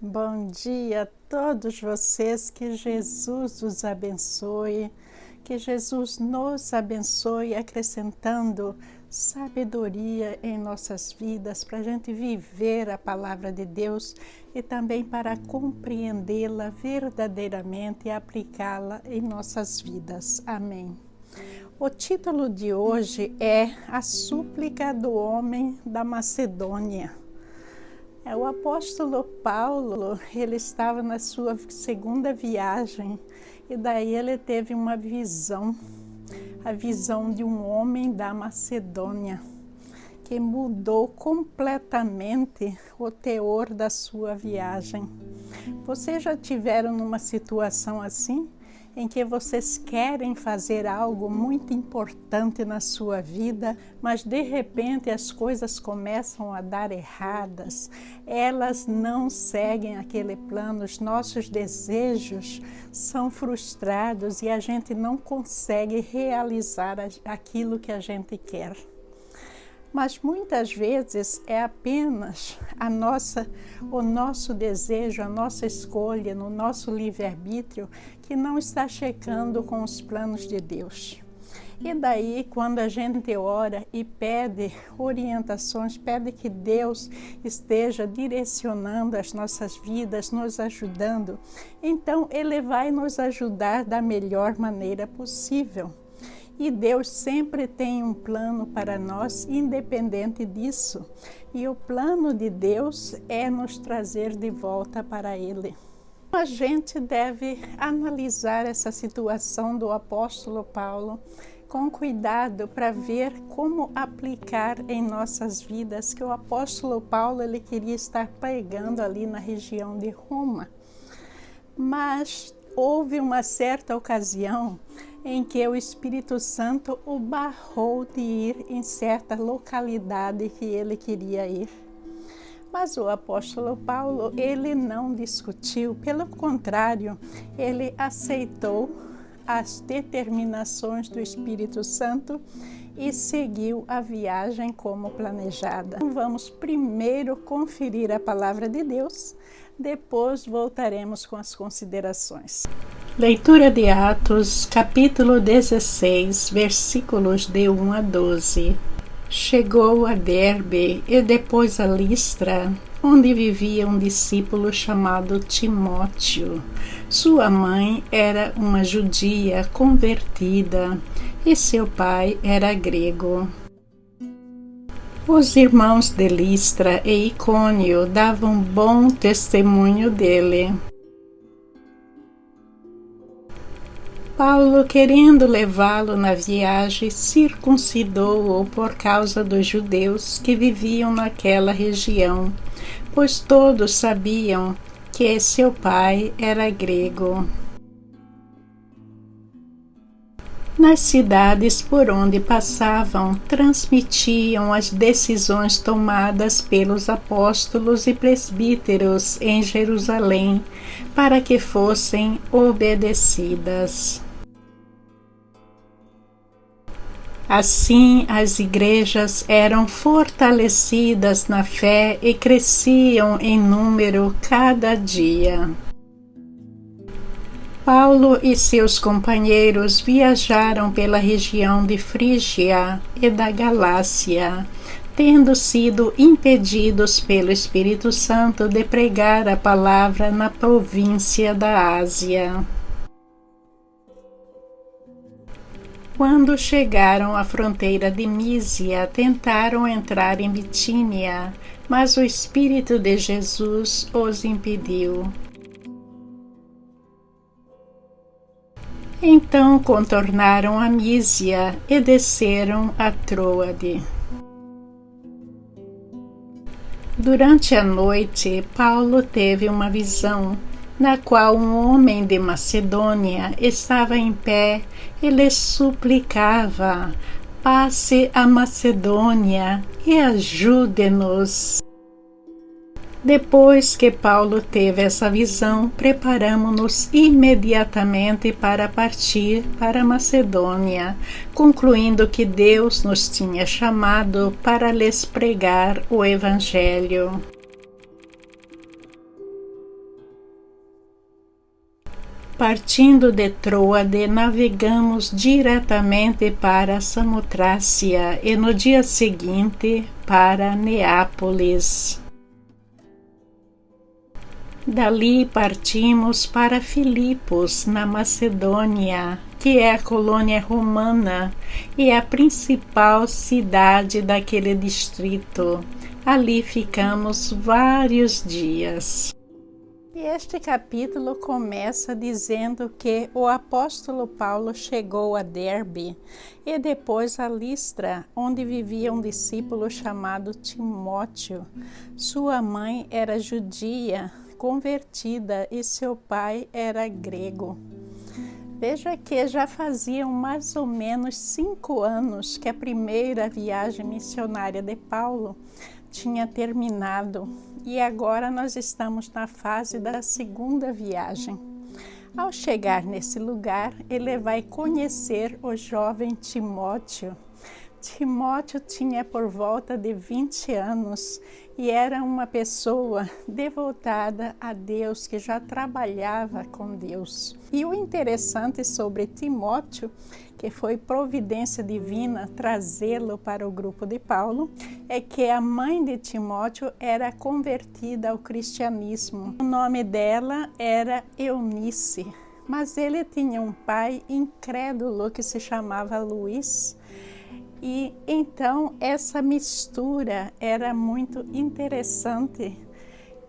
Bom dia a todos vocês, que Jesus os abençoe, que Jesus nos abençoe, acrescentando sabedoria em nossas vidas, para a gente viver a palavra de Deus e também para compreendê-la verdadeiramente e aplicá-la em nossas vidas. Amém. O título de hoje é A Súplica do Homem da Macedônia. O apóstolo Paulo, ele estava na sua segunda viagem e daí ele teve uma visão, a visão de um homem da Macedônia, que mudou completamente o teor da sua viagem. Vocês já tiveram numa situação assim? Em que vocês querem fazer algo muito importante na sua vida, mas de repente as coisas começam a dar erradas, elas não seguem aquele plano, os nossos desejos são frustrados e a gente não consegue realizar aquilo que a gente quer. Mas muitas vezes é apenas o nosso desejo, a nossa escolha, no nosso livre-arbítrio, que não está checando com os planos de Deus. E daí, quando a gente ora e pede orientações, pede que Deus esteja direcionando as nossas vidas, nos ajudando, então Ele vai nos ajudar da melhor maneira possível. E Deus sempre tem um plano para nós, independente disso. E o plano de Deus é nos trazer de volta para Ele. A gente deve analisar essa situação do apóstolo Paulo com cuidado para ver como aplicar em nossas vidas, que o apóstolo Paulo ele queria estar pregando ali na região de Roma. Mas houve uma certa ocasião em que o Espírito Santo o barrou de ir em certa localidade que ele queria ir. Mas o apóstolo Paulo, ele não discutiu, pelo contrário, ele aceitou as determinações do Espírito Santo e seguiu a viagem como planejada. Vamos primeiro conferir a palavra de Deus, depois voltaremos com as considerações. Leitura de Atos, capítulo 16, versículos de 1 a 12. Chegou a Derbe e depois a Listra, onde vivia um discípulo chamado Timóteo. Sua mãe era uma judia convertida e seu pai era grego. Os irmãos de Listra e Icônio davam bom testemunho dele. Paulo, querendo levá-lo na viagem, circuncidou-o por causa dos judeus que viviam naquela região, pois todos sabiam que seu pai era grego. Nas cidades por onde passavam, transmitiam as decisões tomadas pelos apóstolos e presbíteros em Jerusalém, para que fossem obedecidas. Assim, as igrejas eram fortalecidas na fé e cresciam em número cada dia. Paulo e seus companheiros viajaram pela região de Frígia e da Galácia, tendo sido impedidos pelo Espírito Santo de pregar a palavra na província da Ásia. Quando chegaram à fronteira de Mísia, tentaram entrar em Bitínia, mas o Espírito de Jesus os impediu. Então contornaram a Mísia e desceram a Troade. Durante a noite, Paulo teve uma visão, na qual um homem de Macedônia estava em pé e lhe suplicava: passe a Macedônia e ajude-nos. Depois que Paulo teve essa visão, preparamo-nos imediatamente para partir para a Macedônia, concluindo que Deus nos tinha chamado para lhes pregar o Evangelho. Partindo de Troade, navegamos diretamente para Samotrácia e no dia seguinte para Neápolis. Dali partimos para Filipos, na Macedônia, que é a colônia romana e a principal cidade daquele distrito. Ali ficamos vários dias. E este capítulo começa dizendo que o apóstolo Paulo chegou a Derbe e depois a Listra, onde vivia um discípulo chamado Timóteo. Sua mãe era judia, convertida, e seu pai era grego. Veja que já faziam mais ou menos 5 anos que a primeira viagem missionária de Paulo tinha terminado e agora nós estamos na fase da segunda viagem. Ao chegar nesse lugar, ele vai conhecer o jovem Timóteo. Timóteo tinha por volta de 20 anos e era uma pessoa devotada a Deus, que já trabalhava com Deus. E o interessante sobre Timóteo, que foi providência divina trazê-lo para o grupo de Paulo, é que a mãe de Timóteo era convertida ao cristianismo. O nome dela era Eunice, mas ele tinha um pai incrédulo que se chamava Luís. E então essa mistura era muito interessante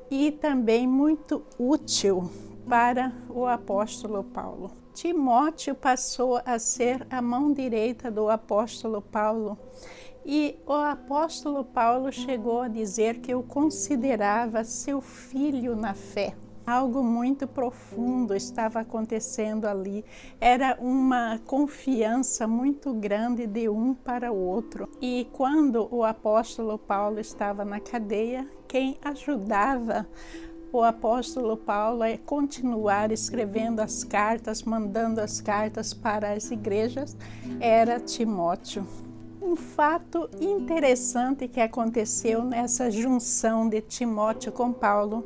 e também muito útil para o apóstolo Paulo. Timóteo passou a ser a mão direita do apóstolo Paulo e o apóstolo Paulo chegou a dizer que o considerava seu filho na fé. Algo muito profundo estava acontecendo ali. Era uma confiança muito grande de um para o outro. E quando o apóstolo Paulo estava na cadeia, quem ajudava o apóstolo Paulo a continuar escrevendo as cartas, mandando as cartas para as igrejas, era Timóteo. Um fato interessante que aconteceu nessa junção de Timóteo com Paulo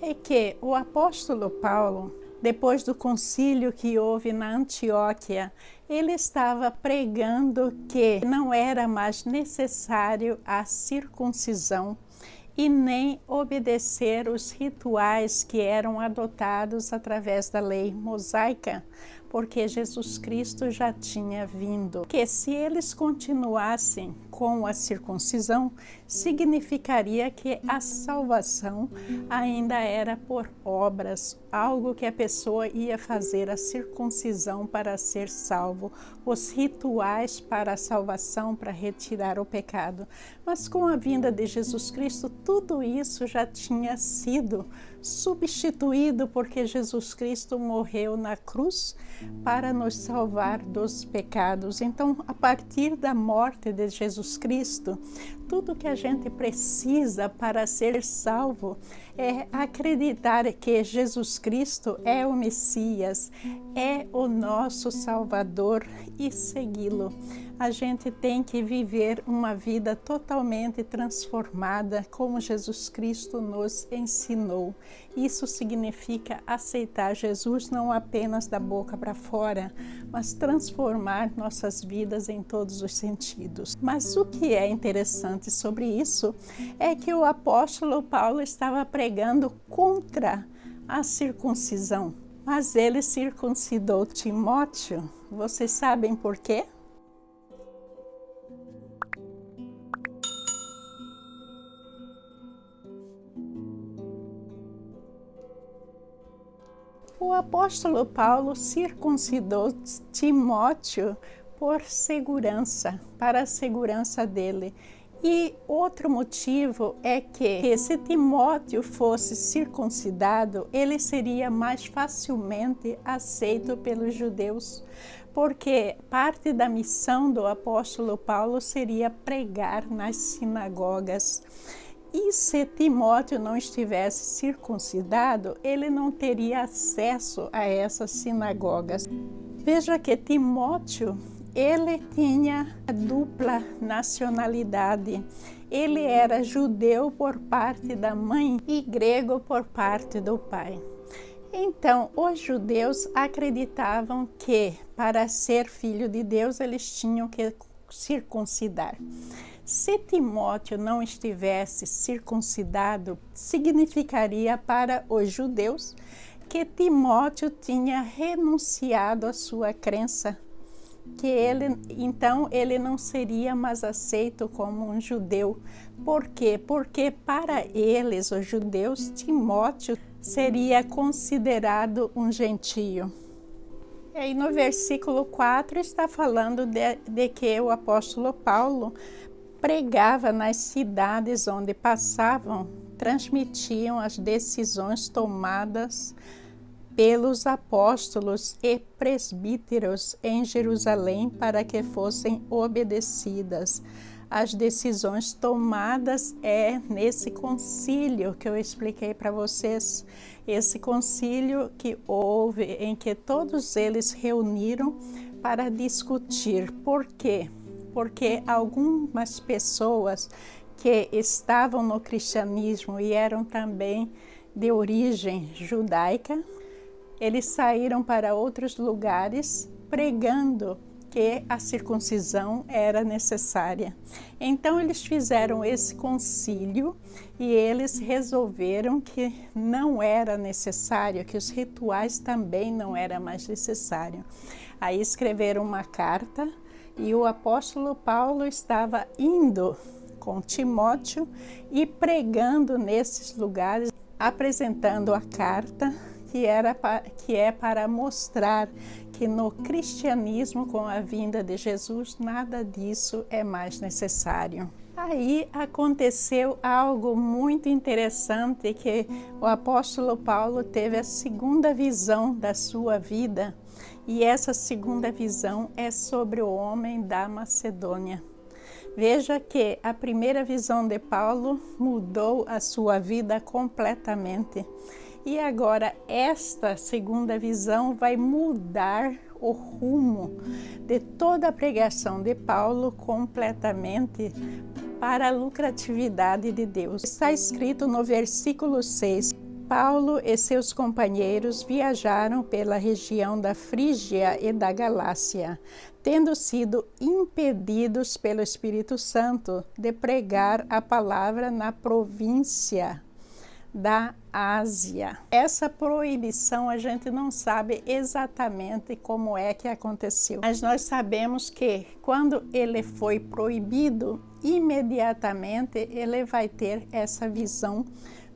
é que o apóstolo Paulo, depois do concílio que houve na Antioquia, ele estava pregando que não era mais necessário a circuncisão e nem obedecer os rituais que eram adotados através da lei mosaica, porque Jesus Cristo já tinha vindo. Que se eles continuassem com a circuncisão, significaria que a salvação ainda era por obras, algo que a pessoa ia fazer a circuncisão para ser salvo, os rituais para a salvação, para retirar o pecado. Mas com a vinda de Jesus Cristo, tudo isso já tinha sido substituído, porque Jesus Cristo morreu na cruz para nos salvar dos pecados. Então, a partir da morte de Jesus Cristo, tudo que a gente precisa para ser salvo é acreditar que Jesus Cristo é o Messias, é o nosso Salvador e segui-lo. A gente tem que viver uma vida totalmente transformada, como Jesus Cristo nos ensinou. Isso significa aceitar Jesus não apenas da boca para fora, mas transformar nossas vidas em todos os sentidos. Mas o que é interessante sobre isso é que o apóstolo Paulo estava pregando contra a circuncisão, mas ele circuncidou Timóteo. Vocês sabem por quê? O apóstolo Paulo circuncidou Timóteo por segurança, para a segurança dele. E outro motivo é que se Timóteo fosse circuncidado, ele seria mais facilmente aceito pelos judeus, porque parte da missão do apóstolo Paulo seria pregar nas sinagogas. E se Timóteo não estivesse circuncidado, ele não teria acesso a essas sinagogas. Veja que Timóteo, ele tinha a dupla nacionalidade. Ele era judeu por parte da mãe e grego por parte do pai. Então, os judeus acreditavam que para ser filho de Deus eles tinham que circuncidar. Se Timóteo não estivesse circuncidado, significaria para os judeus que Timóteo tinha renunciado à sua crença, que então ele não seria mais aceito como um judeu. Por quê? Porque para eles, os judeus, Timóteo seria considerado um gentio. E aí no versículo 4 está falando de que o apóstolo Paulo pregava nas cidades onde passavam, transmitiam as decisões tomadas pelos apóstolos e presbíteros em Jerusalém para que fossem obedecidas. As decisões tomadas nesse concílio que eu expliquei para vocês, esse concílio que houve, em que todos eles reuniram para discutir. Por quê? Porque algumas pessoas que estavam no cristianismo e eram também de origem judaica, eles saíram para outros lugares pregando que a circuncisão era necessária. Então eles fizeram esse concílio e eles resolveram que não era necessário, que os rituais também não eram mais necessários. Aí escreveram uma carta e o apóstolo Paulo estava indo com Timóteo e pregando nesses lugares, apresentando a carta que é para mostrar que no cristianismo, com a vinda de Jesus, nada disso é mais necessário. Aí aconteceu algo muito interessante, que o apóstolo Paulo teve a segunda visão da sua vida, e essa segunda visão é sobre o homem da Macedônia. Veja que a primeira visão de Paulo mudou a sua vida completamente. E agora esta segunda visão vai mudar o rumo de toda a pregação de Paulo completamente para a lucratividade de Deus. Está escrito no versículo 6, Paulo e seus companheiros viajaram pela região da Frígia e da Galácia, tendo sido impedidos pelo Espírito Santo de pregar a palavra na província da Ásia. Essa proibição a gente não sabe exatamente como é que aconteceu, mas nós sabemos que quando ele foi proibido, imediatamente ele vai ter essa visão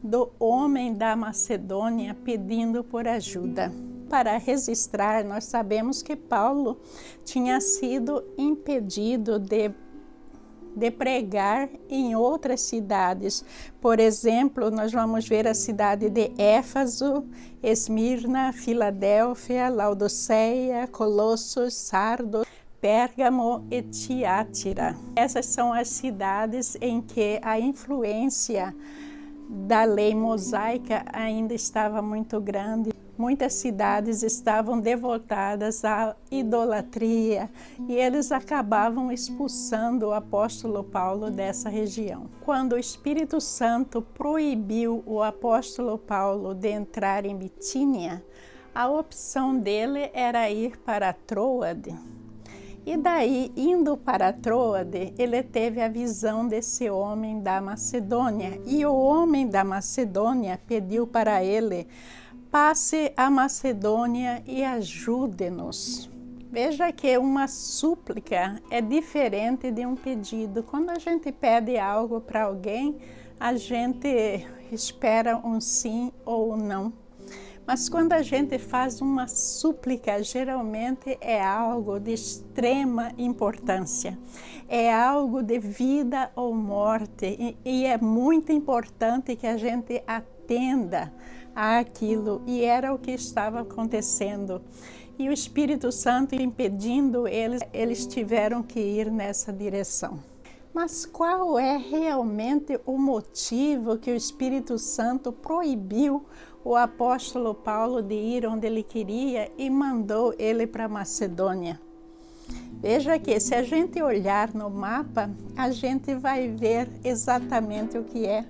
do homem da Macedônia pedindo por ajuda. Para registrar, nós sabemos que Paulo tinha sido impedido de pregar em outras cidades. Por exemplo, nós vamos ver a cidade de Éfeso, Esmirna, Filadélfia, Laodiceia, Colossos, Sardo, Pérgamo e Tiátira. Essas são as cidades em que a influência da lei mosaica ainda estava muito grande. Muitas cidades estavam devotadas à idolatria e eles acabavam expulsando o apóstolo Paulo dessa região. Quando o Espírito Santo proibiu o apóstolo Paulo de entrar em Bitínia, a opção dele era ir para Troade. E daí, indo para Troade, ele teve a visão desse homem da Macedônia. E o homem da Macedônia pediu para ele: passe a Macedônia e ajude-nos. Veja que uma súplica é diferente de um pedido. Quando a gente pede algo para alguém, a gente espera um sim ou um não. Mas quando a gente faz uma súplica, geralmente é algo de extrema importância. É algo de vida ou morte. E é muito importante que a gente atenda àquilo. E era o que estava acontecendo. E o Espírito Santo impedindo eles, eles tiveram que ir nessa direção. Mas qual é realmente o motivo que o Espírito Santo proibiu o apóstolo Paulo de ir onde ele queria e mandou ele para Macedônia? Veja que se a gente olhar no mapa, a gente vai ver exatamente o que é.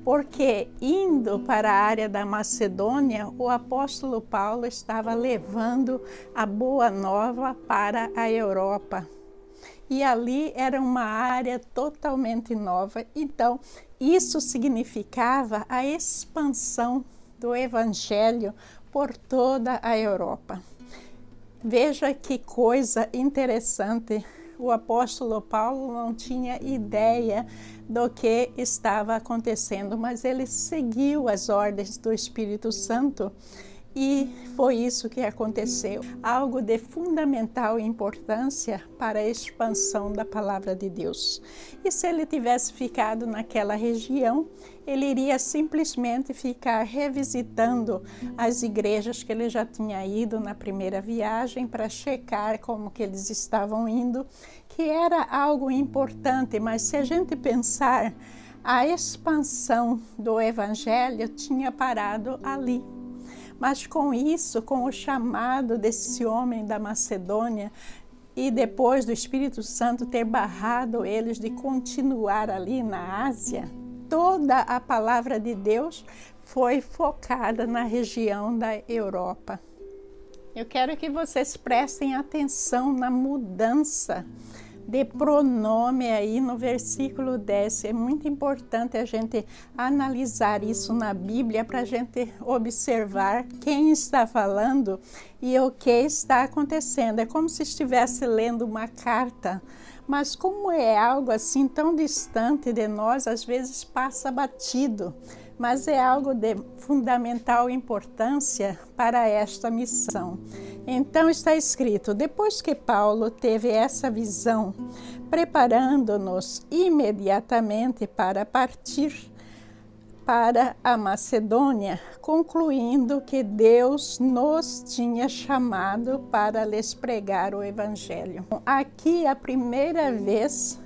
porque indo para a área da Macedônia, o apóstolo Paulo estava levando a boa nova para a Europa. E ali era uma área totalmente nova, então isso significava a expansão do Evangelho por toda a Europa. Veja que coisa interessante, o apóstolo Paulo não tinha ideia do que estava acontecendo, mas ele seguiu as ordens do Espírito Santo e foi isso que aconteceu. Algo de fundamental importância para a expansão da palavra de Deus. E se ele tivesse ficado naquela região, ele iria simplesmente ficar revisitando as igrejas que ele já tinha ido na primeira viagem para checar como que eles estavam indo, que era algo importante, mas se a gente pensar, a expansão do Evangelho tinha parado ali. Mas com isso, com o chamado desse homem da Macedônia e depois do Espírito Santo ter barrado eles de continuar ali na Ásia, toda a palavra de Deus foi focada na região da Europa. Eu quero que vocês prestem atenção na mudança de pronome aí no versículo 10. É muito importante a gente analisar isso na Bíblia para a gente observar quem está falando e o que está acontecendo. É como se estivesse lendo uma carta, mas como é algo assim tão distante de nós, às vezes passa batido, mas é algo de fundamental importância para esta missão. Então está escrito: depois que Paulo teve essa visão, preparando-nos imediatamente para partir para a Macedônia, concluindo que Deus nos tinha chamado para lhes pregar o Evangelho. Aqui, a primeira vez,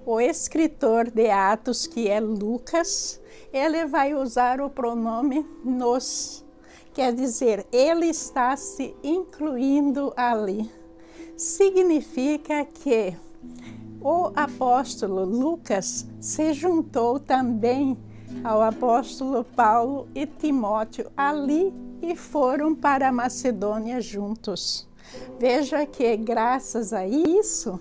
o escritor de Atos, que é Lucas, ele vai usar o pronome nos. Quer dizer, ele está se incluindo ali. Significa que o apóstolo Lucas se juntou também ao apóstolo Paulo e Timóteo ali e foram para a Macedônia juntos. Veja que, graças a isso,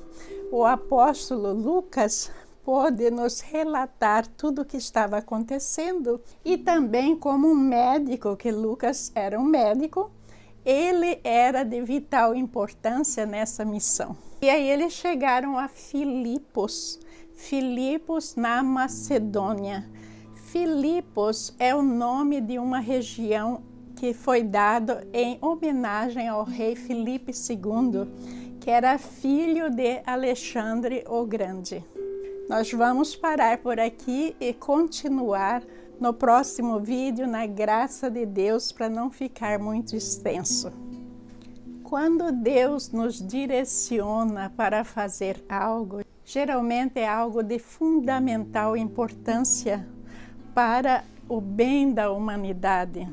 o apóstolo Lucas pôde nos relatar tudo o que estava acontecendo e também como um médico, que Lucas era um médico, ele era de vital importância nessa missão. E aí eles chegaram a Filipos na Macedônia. Filipos é o nome de uma região que foi dado em homenagem ao rei Filipe II, que era filho de Alexandre o Grande. Nós vamos parar por aqui e continuar no próximo vídeo, na graça de Deus, para não ficar muito extenso. Quando Deus nos direciona para fazer algo, geralmente é algo de fundamental importância para o bem da humanidade.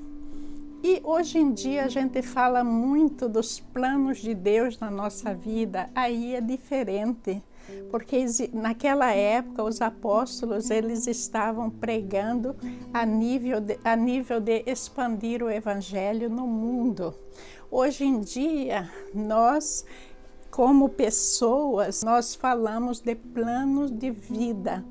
E hoje em dia a gente fala muito dos planos de Deus na nossa vida, aí é diferente. Porque naquela época os apóstolos eles estavam pregando a nível de expandir o Evangelho no mundo. Hoje em dia, nós, como pessoas, nós falamos de planos de vida,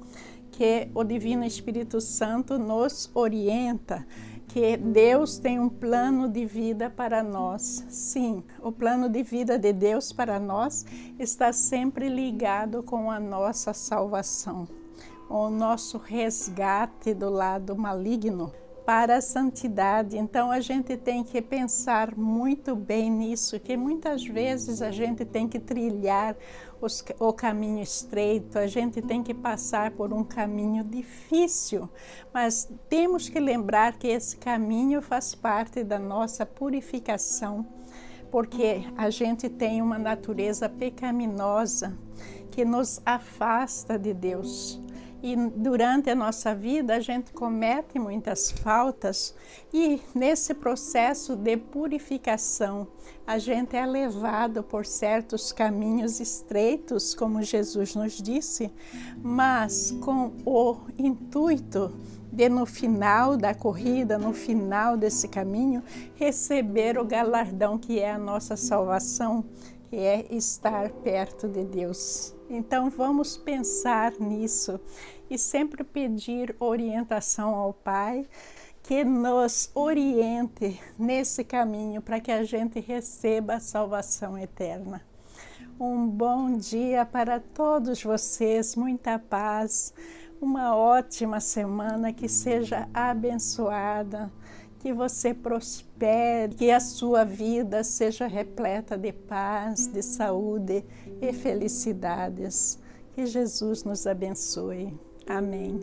que o Divino Espírito Santo nos orienta, que Deus tem um plano de vida para nós. Sim, o plano de vida de Deus para nós está sempre ligado com a nossa salvação, o nosso resgate do lado maligno para a santidade. Então a gente tem que pensar muito bem nisso, que muitas vezes a gente tem que trilhar o caminho estreito, a gente tem que passar por um caminho difícil, mas temos que lembrar que esse caminho faz parte da nossa purificação, porque a gente tem uma natureza pecaminosa que nos afasta de Deus. E durante a nossa vida a gente comete muitas faltas e nesse processo de purificação a gente é levado por certos caminhos estreitos, como Jesus nos disse, mas com o intuito de no final da corrida, no final desse caminho, receber o galardão que é a nossa salvação, que é estar perto de Deus. Então vamos pensar nisso e sempre pedir orientação ao Pai, que nos oriente nesse caminho para que a gente receba a salvação eterna. Um bom dia para todos vocês, muita paz, uma ótima semana, que seja abençoada, que você prospere, que a sua vida seja repleta de paz, de saúde e felicidades. Que Jesus nos abençoe. Amém.